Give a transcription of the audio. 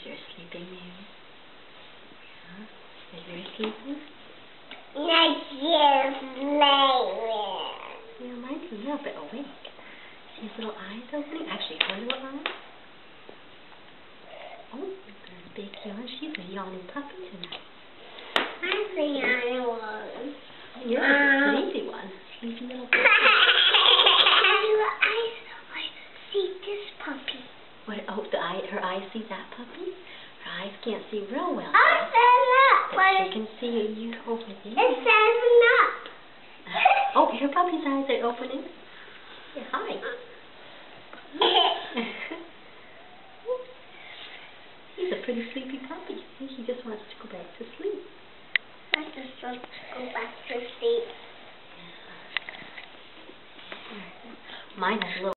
You're sleeping, Mary? Yeah. Is yours sleeping? Not just sleeping. Yeah, mine's a little bit awake. See his little eyes opening? Actually, her little eyes. Oh, there's a big yawn. She's a yawning puppy tonight. I'm the yawning one. You're a sleepy one. Sleepy little puppy. I see this puppy. What? Oh, her eyes see that puppy? Her eyes can't see real well. Up. But she can see you over there. It says up. Oh, your puppy's eyes are opening. Yeah, hi. He's a pretty sleepy puppy. I think he just wants to go back to sleep. I just want to go back to sleep. Mine has a little